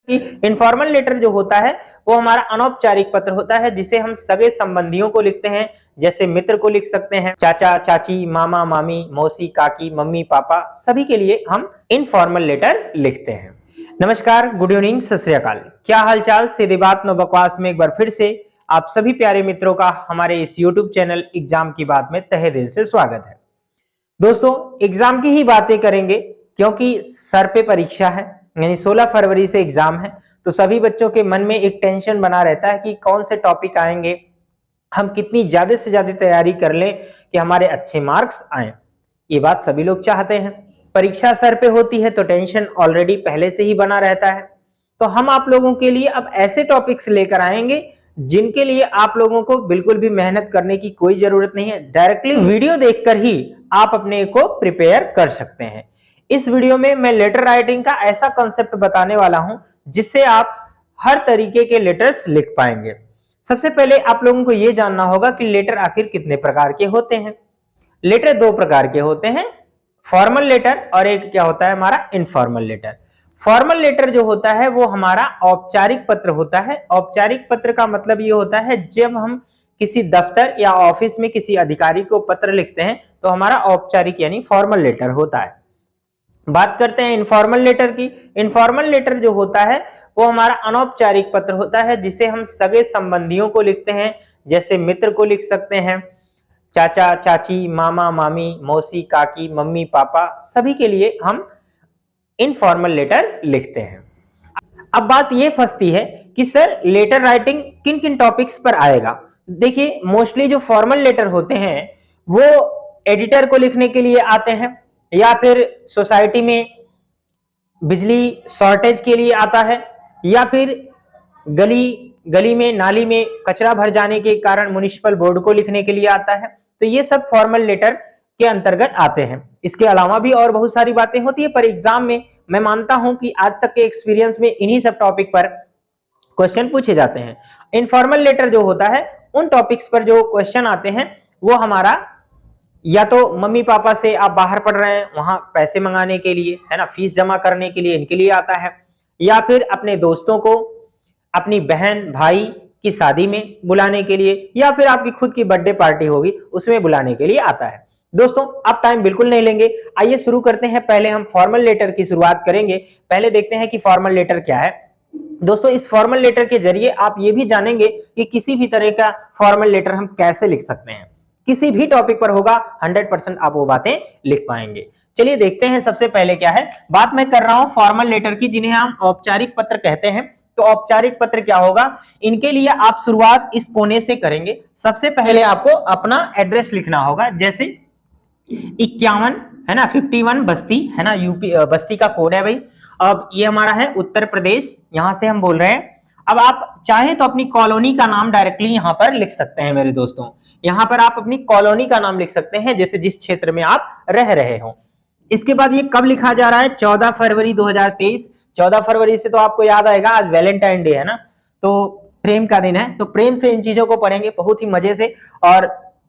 Informal letter जो होता है वो हमारा अनौपचारिक पत्र होता है जिसे हम सगे संबंधियों को लिखते हैं, जैसे मित्र को लिख सकते हैं, चाचा चाची, मामा मामी, मौसी काकी, मम्मी पापा, सभी के लिए हम इनफॉर्मल लेटर लिखते हैं। नमस्कार, गुड इवनिंग, सत श्री अकाल। क्या हालचाल? सीधी बात नो बकवास में एक बार फिर से आप सभी प्यारे मित्रों का हमारे इस YouTube चैनल एग्जाम की बात में तहे दिल से स्वागत है। दोस्तों, एग्जाम की ही बातें करेंगे क्योंकि सर पे परीक्षा है, यानी 16 फरवरी से एग्जाम है। तो सभी बच्चों के मन में एक टेंशन बना रहता है कि कौन से टॉपिक आएंगे, हम कितनी ज्यादा से ज्यादा तैयारी कर लें कि हमारे अच्छे मार्क्स आए। ये बात सभी लोग चाहते हैं। परीक्षा सर पे होती है तो टेंशन ऑलरेडी पहले से ही बना रहता है। तो हम आप लोगों के लिए अब ऐसे टॉपिक्स लेकर आएंगे जिनके लिए आप लोगों को बिल्कुल भी मेहनत करने की कोई जरूरत नहीं है। डायरेक्टली वीडियो देखकर ही आप अपने को प्रिपेयर कर सकते हैं। इस वीडियो में मैं लेटर राइटिंग का ऐसा कॉन्सेप्ट बताने वाला हूं जिससे आप हर तरीके के लेटर्स लिख पाएंगे। सबसे पहले आप लोगों को यह जानना होगा कि लेटर आखिर कितने प्रकार के होते हैं। लेटर दो प्रकार के होते हैं, फॉर्मल लेटर और एक क्या होता है हमारा इनफॉर्मल लेटर। फॉर्मल लेटर जो होता है वो हमारा औपचारिक पत्र होता है। औपचारिक पत्र का मतलब ये होता है जब हम किसी दफ्तर या ऑफिस में किसी अधिकारी को पत्र लिखते हैं तो हमारा औपचारिक यानी फॉर्मल लेटर होता है। बात करते हैं इनफॉर्मल लेटर की। इनफॉर्मल लेटर जो होता है वो हमारा अनौपचारिक पत्र होता है जिसे हम सगे संबंधियों को लिखते हैं, जैसे मित्र को लिख सकते हैं, चाचा चाची, मामा मामी, मौसी काकी, मम्मी पापा, सभी के लिए हम इनफॉर्मल लेटर लिखते हैं। अब बात ये फंसती है कि सर लेटर राइटिंग किन किन टॉपिक्स पर आएगा। देखिए, मोस्टली जो फॉर्मल लेटर होते हैं वो एडिटर को लिखने के लिए आते हैं, या फिर सोसाइटी में बिजली शॉर्टेज के लिए आता है, या फिर गली में नाली में कचरा भर जाने के कारण म्युनिसिपल बोर्ड को लिखने के लिए आता है। तो ये सब फॉर्मल लेटर के अंतर्गत आते हैं। इसके अलावा भी और बहुत सारी बातें होती है, पर एग्जाम में मैं मानता हूं कि आज तक के एक्सपीरियंस में इन्हीं सब टॉपिक पर क्वेश्चन पूछे जाते हैं। इनफॉर्मल लेटर जो होता है उन टॉपिक्स पर जो क्वेश्चन आते हैं वो हमारा या तो मम्मी पापा से, आप बाहर पढ़ रहे हैं वहां पैसे मंगाने के लिए, है ना, फीस जमा करने के लिए, इनके लिए आता है, या फिर अपने दोस्तों को अपनी बहन भाई की शादी में बुलाने के लिए, या फिर आपकी खुद की बर्थडे पार्टी होगी उसमें बुलाने के लिए आता है। दोस्तों, आप टाइम बिल्कुल नहीं लेंगे, आइए शुरू करते हैं। पहले हम फॉर्मल लेटर की शुरुआत करेंगे। पहले देखते हैं कि फॉर्मल लेटर क्या है। दोस्तों, इस फॉर्मल लेटर के जरिए आप ये भी जानेंगे कि किसी भी तरह का फॉर्मल लेटर हम कैसे लिख सकते हैं। किसी भी टॉपिक पर होगा 100% आप वो बातें लिख पाएंगे। चलिए देखते हैं। सबसे पहले क्या है, बात मैं कर रहा हूं फॉर्मल लेटर की, जिन्हें हम औपचारिक पत्र कहते हैं। तो औपचारिक पत्र क्या होगा, इनके लिए आप शुरुआत इस कोने से करेंगे। सबसे पहले आपको अपना एड्रेस लिखना होगा, जैसे 51, है ना, 51 बस्ती, है ना, यूपी बस्ती का कोड है भाई। अब ये हमारा है उत्तर प्रदेश, यहां से हम बोल रहे हैं। अब आप चाहें तो अपनी कॉलोनी का नाम डायरेक्टली यहां पर लिख सकते हैं मेरे दोस्तों। यहां पर आप अपनी कॉलोनी का नाम लिख सकते हैं, जैसे जिस क्षेत्र में आप रह रहे हो। इसके बाद ये कब लिखा जा रहा है, 14 फरवरी 2023। 14 फरवरी से तो आपको याद आएगा आज वैलेंटाइन डे है ना, तो प्रेम का दिन है। तो प्रेम से इन चीजों को पढ़ेंगे बहुत ही मजे से, और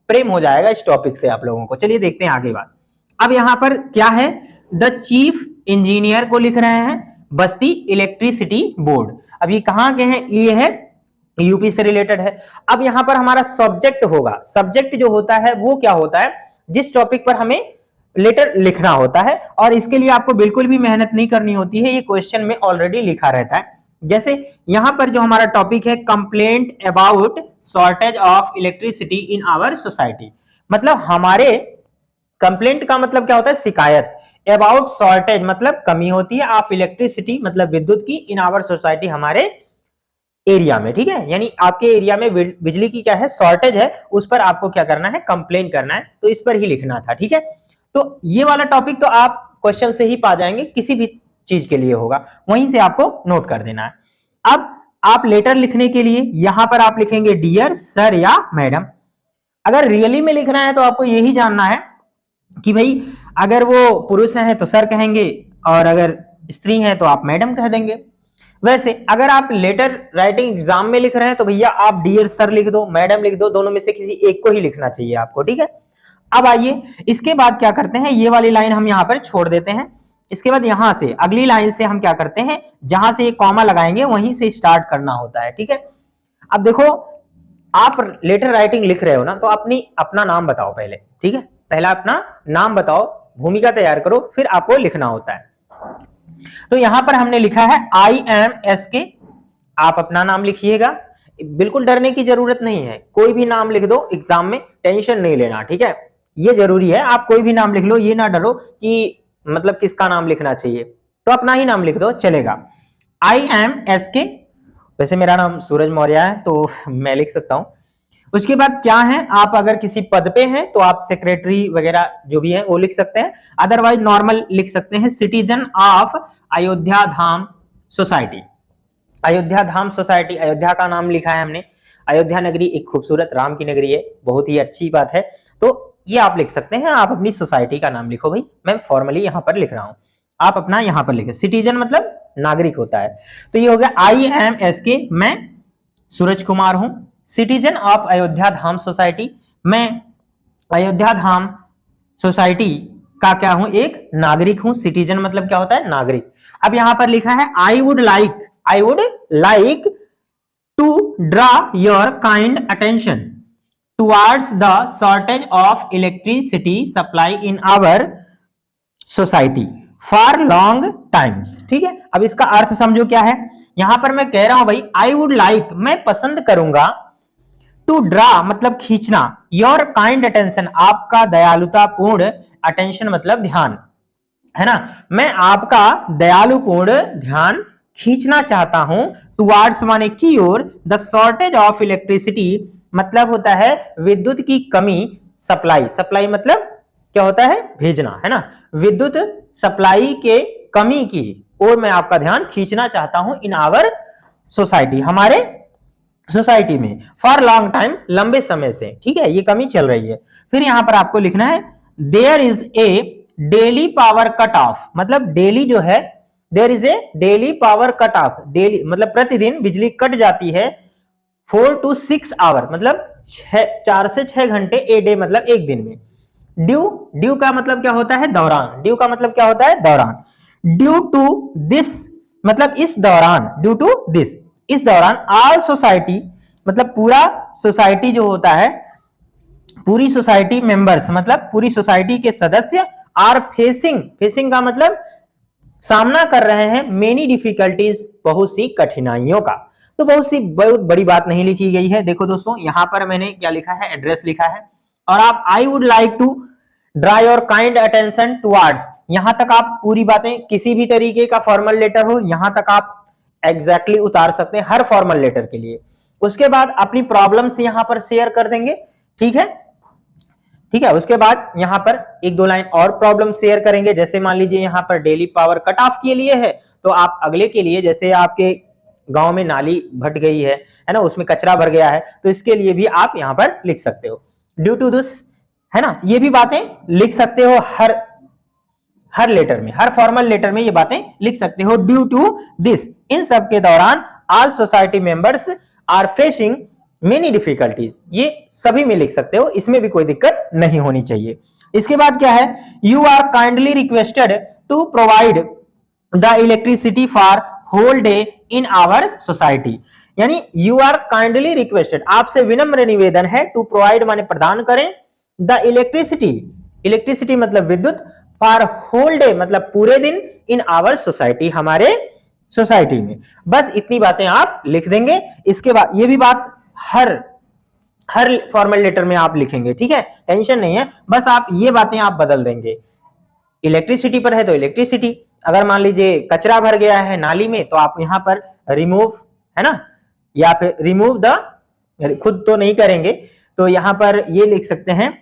प्रेम हो जाएगा इस टॉपिक से आप लोगों को। चलिए देखते हैं आगे बात। अब यहां पर क्या है, द चीफ इंजीनियर को लिख रहे हैं, बस्ती इलेक्ट्रिसिटी बोर्ड। अब ये कहां के हैं, ये है यूपी से रिलेटेड है। अब यहां पर हमारा सब्जेक्ट होगा। सब्जेक्ट जो होता है वो क्या होता है, जिस टॉपिक पर हमें लेटर लिखना होता है, और इसके लिए आपको बिल्कुल भी मेहनत नहीं करनी होती है, ये क्वेश्चन में ऑलरेडी लिखा रहता है। जैसे यहां पर जो हमारा टॉपिक है, complaint about shortage of electricity in our society, मतलब हमारे कंप्लेंट का मतलब क्या होता है, शिकायत। अबाउट शॉर्टेज मतलब कमी होती है, ऑफ इलेक्ट्रिसिटी मतलब विद्युत की, इन आवर सोसाइटी हमारे एरिया में, ठीक है, यानी आपके एरिया में बिजली की क्या है, शॉर्टेज है, उस पर आपको क्या करना है, कंप्लेन करना है। तो इस पर ही लिखना था, ठीक है। तो ये वाला टॉपिक तो आप क्वेश्चन से ही पा जाएंगे, किसी भी चीज के लिए होगा, वहीं से आपको नोट कर देना है। अब आप लेटर लिखने के लिए यहां पर आप लिखेंगे डियर सर या मैडम। अगर रियली में लिखना है तो आपको यही जानना है कि भाई अगर वो पुरुष हैं तो सर कहेंगे, और अगर स्त्री हैं तो आप मैडम कह देंगे। वैसे अगर आप लेटर राइटिंग एग्जाम में लिख रहे हैं तो भैया आप डियर सर लिख दो, मैडम लिख दो, दोनों में से किसी एक को ही लिखना चाहिए आपको, ठीक है। अब आइए इसके बाद क्या करते हैं, ये वाली लाइन हम यहाँ पर छोड़ देते हैं। इसके बाद यहां से अगली लाइन से हम क्या करते हैं, जहां से एक कॉमा लगाएंगे वहीं से स्टार्ट करना होता है, ठीक है। अब देखो आप लेटर राइटिंग लिख रहे हो ना, तो अपना नाम बताओ पहले, ठीक है। पहला अपना नाम बताओ, भूमिका तैयार करो, फिर आपको लिखना होता है। तो यहां पर हमने लिखा है IMSK, आप अपना नाम लिखिएगा, बिल्कुल डरने की जरूरत नहीं है, कोई भी नाम लिख दो, एग्जाम में टेंशन नहीं लेना, ठीक है। ये जरूरी है, आप कोई भी नाम लिख लो, ये ना डरो कि मतलब किसका नाम लिखना चाहिए, तो अपना ही नाम लिख दो, चलेगा। IMSK, वैसे मेरा नाम सूरज मौर्य है तो मैं लिख सकता हूं। उसके बाद क्या है, आप अगर किसी पद पे हैं तो आप सेक्रेटरी वगैरह जो भी है वो लिख सकते हैं, अदरवाइज नॉर्मल लिख सकते हैं, citizen of Ayodhya Dham society. Ayodhya Dham society, Ayodhya का नाम लिखा है हमने, अयोध्या नगरी एक खूबसूरत राम की नगरी है, बहुत ही अच्छी बात है, तो ये आप लिख सकते हैं। आप अपनी सोसाइटी का नाम लिखो भाई, मैं फॉर्मली यहां पर लिख रहा हूं, आप अपना यहां पर लिखे। सिटीजन मतलब नागरिक होता है, तो ये हो गया IMSK, मैं सूरज कुमार हूं, citizen of Ayodhya Dham society, मैं अयोध्या धाम सोसाइटी का क्या हूं, एक नागरिक हूं। सिटीजन मतलब क्या होता है, नागरिक। अब यहां पर लिखा है I would like to draw your kind attention towards the shortage of electricity supply in our society for long times, ठीक है। अब इसका अर्थ समझो क्या है, यहां पर मैं कह रहा हूं भाई आई वुड लाइक, मैं पसंद करूंगा, टू ड्रा मतलब खींचना, योर काइंड अटेंशन आपका दयालुतापूर्ण, अटेंशन मतलब ध्यान, है ना, मैं आपका दयालुपूर्ण ध्यान खींचना चाहता हूं, टुवर्ड्स माने की ओर, द शॉर्टेज ऑफ इलेक्ट्रिसिटी मतलब होता है विद्युत की कमी, सप्लाई मतलब क्या होता है, भेजना, है ना, विद्युत सप्लाई के कमी की ओर मैं आपका ध्यान खींचना चाहता हूं, इन आवर सोसाइटी, हमारे सोसाइटी में, फॉर लॉन्ग टाइम लंबे समय से, ठीक है, ये कमी चल रही है। फिर यहां पर आपको लिखना है there is a daily power cut off, मतलब डेली जो है, there is a daily power cut off, daily मतलब प्रतिदिन बिजली कट जाती है, 4 to 6 आवर मतलब 4 से 6 घंटे, ए डे मतलब एक दिन में। ड्यू का मतलब क्या होता है, दौरान, ड्यू का मतलब क्या होता है, दौरान। ड्यू टू दिस मतलब इस दौरान, ड्यू टू दिस इस दौरान, ऑल सोसाइटी मतलब पूरा सोसाइटी जो होता है, पूरी सोसाइटी मेंबर्स मतलब पूरी सोसाइटी के सदस्य, आर फेसिंग का मतलब सामना कर रहे हैं, मेनी डिफिकल्टीज बहुत सी कठिनाइयों का। तो बहुत बड़ी बात नहीं लिखी गई है। देखो दोस्तों यहां पर मैंने क्या लिखा है, एड्रेस लिखा है, और आप I would like to draw your kind attention towards, यहां तक आप पूरी बातें, किसी भी तरीके का फॉर्मल लेटर हो यहां तक आप एग्जैक्टली उतार सकते हैं, हर फॉर्मल लेटर के लिए। उसके बाद अपनी प्रॉब्लम्स यहां पर शेयर कर देंगे, ठीक है, ठीक है। उसके बाद यहां पर एक दो लाइन और प्रॉब्लम शेयर करेंगे, जैसे मान लीजिए यहां पर डेली पावर कट ऑफ के लिए है, तो आप अगले के लिए, जैसे आपके गांव में नाली फट गई है ना, उसमें कचरा भर गया है, तो इसके लिए भी आप यहां पर लिख सकते हो ड्यू टू दिस, है ना, ये भी बातें लिख सकते हो, हर लेटर में, हर फॉर्मल लेटर में ये बातें लिख सकते हो, ड्यू टू दिस, इन सब के दौरान all society members are facing many difficulties, ये सभी में लिख सकते हो, इसमें भी कोई दिक्कत नहीं होनी चाहिए। इसके बाद क्या है, you are kindly requested to provide the electricity for whole day in our society, यानी यू आर काइंडली रिक्वेस्टेड, आपसे विनम्र निवेदन है, टू प्रोवाइड माने प्रदान करें, द इलेक्ट्रिसिटी मतलब विद्युत, फॉर होल डे मतलब पूरे दिन, इन आवर सोसाइटी हमारे सोसाइटी में। बस इतनी बातें आप लिख देंगे। इसके बाद ये भी बात हर फॉर्मल लेटर में आप लिखेंगे, ठीक है, टेंशन नहीं है, बस आप ये बातें आप बदल देंगे। इलेक्ट्रिसिटी पर है तो इलेक्ट्रिसिटी, अगर मान लीजिए कचरा भर गया है नाली में, तो आप यहां पर रिमूव, है ना, या फिर रिमूव द, खुद तो नहीं करेंगे, तो यहां पर ये लिख सकते हैं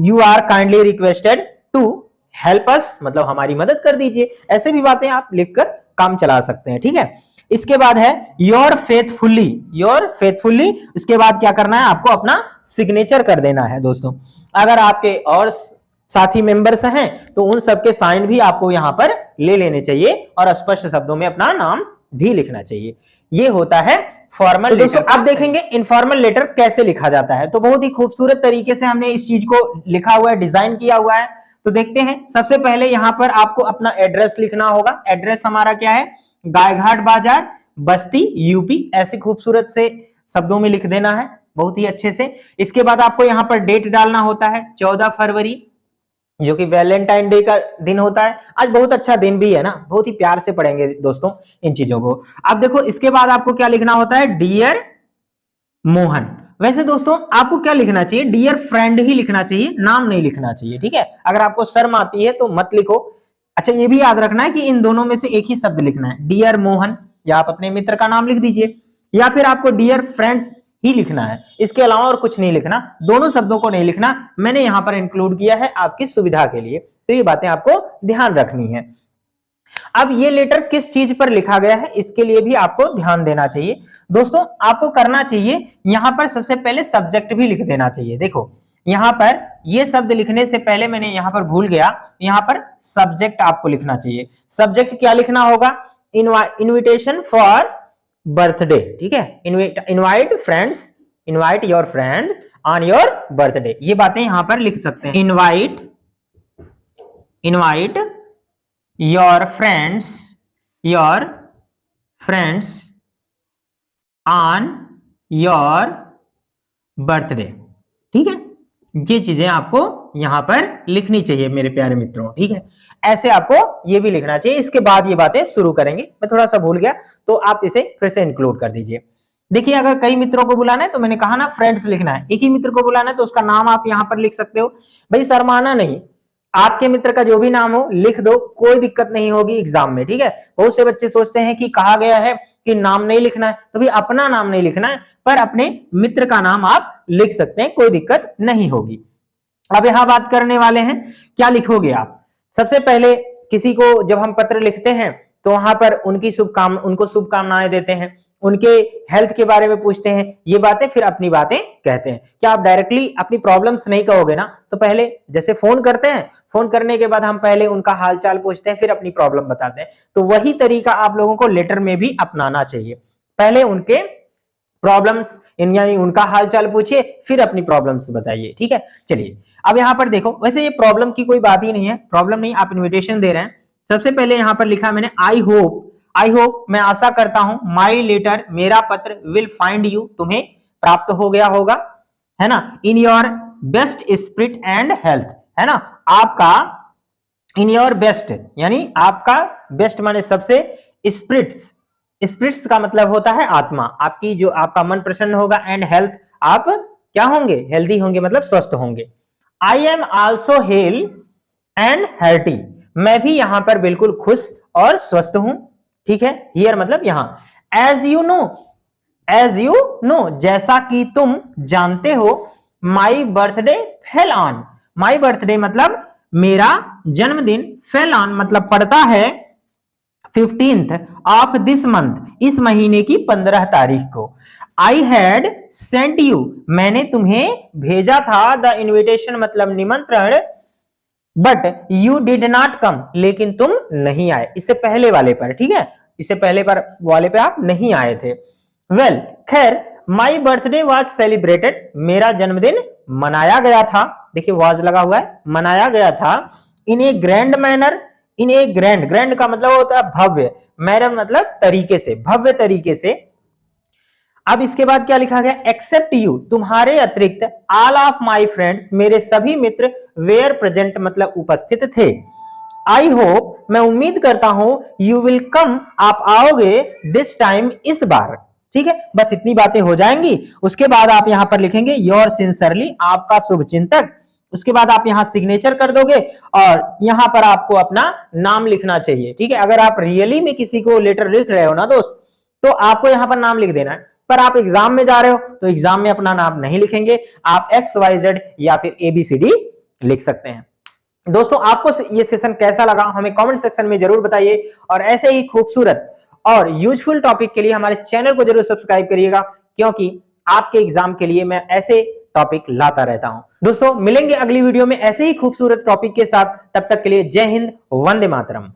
you are kindly requested to help us, मतलब हमारी मदद कर दीजिए। ऐसे भी बातें आप लिखकर काम चला सकते हैं, ठीक है। इसके बाद है योर फेथफुल्ली, उसके बाद क्या करना है, आपको अपना सिग्नेचर कर देना है दोस्तों। अगर आपके और साथी मेंबर्स हैं तो उन सबके साइन भी आपको यहां पर ले लेने चाहिए, और स्पष्ट शब्दों में अपना नाम भी लिखना चाहिए। ये होता है फॉर्मल लेटर। दोस्तों अब देखेंगे इनफॉर्मल लेटर कैसे लिखा जाता है। तो बहुत ही खूबसूरत तरीके से हमने इस चीज को लिखा हुआ है, डिजाइन किया हुआ है। तो देखते हैं। सबसे पहले यहाँ पर आपको अपना एड्रेस लिखना होगा। एड्रेस हमारा क्या है, गायघाट बाजार, बस्ती, यूपी। ऐसे खूबसूरत से शब्दों में लिख देना है, बहुत ही अच्छे से। इसके बाद आपको यहाँ पर डेट डालना होता है 14 फरवरी, जो कि वैलेंटाइन डे का दिन होता है। आज बहुत अच्छा दिन भी है ना, बहुत ही प्यार से पढ़ेंगे दोस्तों इन चीजों को। अब देखो इसके बाद आपको क्या लिखना होता है, डियर मोहन। वैसे दोस्तों आपको क्या लिखना चाहिए, डियर फ्रेंड ही लिखना चाहिए, नाम नहीं लिखना चाहिए, ठीक है। अगर आपको शर्म आती है तो मत लिखो। अच्छा ये भी याद रखना है कि इन दोनों में से एक ही शब्द लिखना है, डियर मोहन, या आप अपने मित्र का नाम लिख दीजिए, या फिर आपको डियर फ्रेंड्स ही लिखना है, इसके अलावा और कुछ नहीं लिखना। दोनों शब्दों को नहीं लिखना, मैंने यहां पर इंक्लूड किया है आपकी सुविधा के लिए, तो ये बातें आपको ध्यान रखनी है। अब ये लेटर किस चीज पर लिखा गया है, इसके लिए भी आपको ध्यान देना चाहिए। दोस्तों आपको करना चाहिए, यहां पर सबसे पहले सब्जेक्ट भी लिख देना चाहिए। देखो यहां पर ये शब्द लिखने से पहले मैंने यहां पर भूल गया, यहां पर सब्जेक्ट आपको लिखना चाहिए। सब्जेक्ट क्या लिखना होगा, इनविटेशन फॉर बर्थडे, ठीक है। Invite friends, invite your friend on your birthday, ये बातें यहां पर लिख सकते हैं। Invite your friends on your birthday, ठीक है। ये चीजें आपको यहां पर लिखनी चाहिए मेरे प्यारे मित्रों, ठीक है। ऐसे आपको ये भी लिखना चाहिए। इसके बाद ये बातें शुरू करेंगे, मैं थोड़ा सा भूल गया तो आप इसे फिर से इंक्लूड कर दीजिए। देखिए अगर कई मित्रों को बुलाना है तो मैंने कहा ना फ्रेंड्स लिखना है, एक ही मित्र को बुलाना है तो उसका नाम आप यहां पर लिख सकते हो। भाई शर्माना नहीं, आपके मित्र का जो भी नाम हो लिख दो, कोई दिक्कत नहीं होगी एग्जाम में, ठीक है। बहुत से बच्चे सोचते हैं कि कहा गया है कि नाम नहीं लिखना है, तो भी अपना नाम नहीं लिखना है, पर अपने मित्र का नाम आप लिख सकते हैं, कोई दिक्कत नहीं होगी। अब यहां बात करने वाले हैं क्या लिखोगे आप। सबसे पहले किसी को जब हम पत्र लिखते हैं तो वहां पर उनको शुभकामनाएं देते हैं, उनके हेल्थ के बारे में पूछते हैं, ये बातें, फिर अपनी बातें कहते हैं। क्या आप डायरेक्टली अपनी प्रॉब्लम्स नहीं कहोगे ना, तो पहले जैसे फोन करते हैं, फोन करने के बाद हम पहले उनका हालचाल पूछते हैं, फिर अपनी प्रॉब्लम बताते हैं। तो वही तरीका आप लोगों को लेटर में भी अपनाना चाहिए। पहले उनके प्रॉब्लम्स यानी उनका हालचाल पूछिए, फिर अपनी प्रॉब्लम्स बताइए, ठीक है। चलिए अब यहां पर देखो, वैसे ये प्रॉब्लम की कोई बात ही नहीं है, प्रॉब्लम नहीं, आप इनविटेशन दे रहे हैं। सबसे पहले यहां पर लिखा मैंने आई होप, मैं आशा करता हूं, माई लेटर, मेरा पत्र, विल फाइंड यू, तुम्हें प्राप्त हो गया होगा, है ना, in your best spirit and health, है ना, आपका इन योर बेस्ट यानी आपका बेस्ट माने सबसे, स्पिरिट्स का मतलब होता है आत्मा, आपकी जो आपका मन प्रसन्न होगा, एंड हेल्थ, आप क्या होंगे, हेल्दी होंगे, मतलब स्वस्थ होंगे। I am also hello and healthy, मैं भी यहां पर बिल्कुल खुश और स्वस्थ हूं, ठीक है। हियर मतलब यहां। एज यू नो, जैसा कि तुम जानते हो, my birthday fell on, my birthday मतलब मेरा जन्मदिन, फेल ऑन मतलब पड़ता है 15th ऑफ दिस मंथ, इस महीने की 15 तारीख को। आई हैड सेंट यू, मैंने तुम्हें भेजा था, द इन्विटेशन मतलब निमंत्रण, but you did not come, लेकिन तुम नहीं आए। इससे पहले वाले पर, ठीक है, इससे पहले पर वाले पे आप नहीं आए थे। वेल खैर, माई बर्थडे वॉज सेलिब्रेटेड, मेरा जन्मदिन मनाया गया था, देखिए वॉज लगा हुआ है, मनाया गया था, इन ए ग्रैंड मैनर, इन ए ग्रैंड का मतलब होता है भव्य, मैनर मतलब तरीके से, भव्य तरीके से। अब इसके बाद क्या लिखा गया, एक्सेप्ट यू, तुम्हारे अतिरिक्त, ऑल ऑफ माई फ्रेंड्स, मेरे सभी मित्र, वेयर प्रेजेंट मतलब उपस्थित थे। आई होप, मैं उम्मीद करता हूं, यू विल कम, आप आओगे, दिस टाइम, इस बार, ठीक है। बस इतनी बातें हो जाएंगी। उसके बाद आप यहां पर लिखेंगे योर सिंसियरली, आपका शुभचिंतक। उसके बाद आप यहां सिग्नेचर कर दोगे और यहां पर आपको अपना नाम लिखना चाहिए, ठीक है। अगर आप रियली में किसी को लेटर लिख रहे हो ना दोस्त, तो आपको यहां पर नाम लिख देना है, पर आप एग्जाम में जा रहे हो तो एग्जाम में अपना नाम नहीं लिखेंगे, आप XYZ या फिर ABCD लिख सकते हैं। दोस्तों आपको ये सेशन कैसा लगा हमें कमेंट सेक्शन में जरूर बताइए, और ऐसे ही खूबसूरत और यूजफुल टॉपिक के लिए हमारे चैनल को जरूर सब्सक्राइब करिएगा, क्योंकि आपके एग्जाम के लिए मैं ऐसे टॉपिक लाता रहता हूं। दोस्तों मिलेंगे अगली वीडियो में ऐसे ही खूबसूरत टॉपिक के साथ, तब तक के लिए जय हिंद, वंदे मातरम।